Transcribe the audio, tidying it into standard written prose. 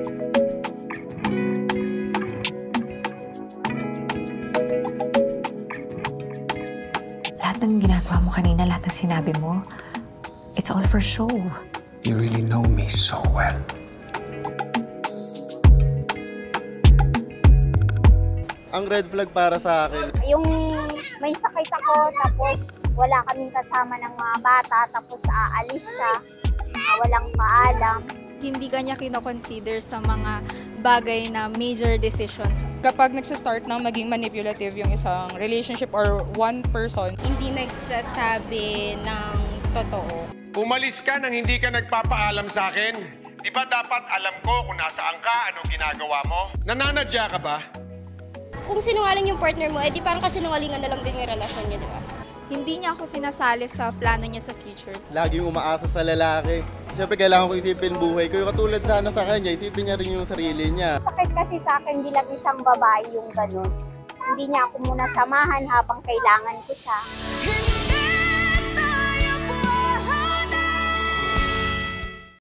Lahat ng ginagawa mo kanina, lahat ng sinabi mo, it's all for show. You really know me so well. Ang red flag para sa akin, yung may sakit ako, tapos wala kaming kasama ng mga bata, tapos aalis siya, walang paalam. Hindi kanya kinoconsider sa mga bagay na major decisions. Kapag nagsa-start ng maging manipulative yung isang relationship or one person, hindi nagsasabi ng totoo. Umalis ka nang hindi ka nagpapaalam sa akin. Di ba dapat alam ko kung nasaan ka, anong ginagawa mo? Nananadya ka ba? Kung sinungaling yung partner mo, edi parang kasinungalingan na lang din yung relasyon niya, di ba? Hindi niya ako sinasali sa plano niya sa future. laging umaasa sa lalaki. Siyempre, kailangan ko isipin buhay ko. Yung katulad sana sa kanya, isipin niya rin yung sarili niya. Sakit kasi sa akin bilang isang babae yung ganun. Hindi niya ako muna samahan habang kailangan ko siya.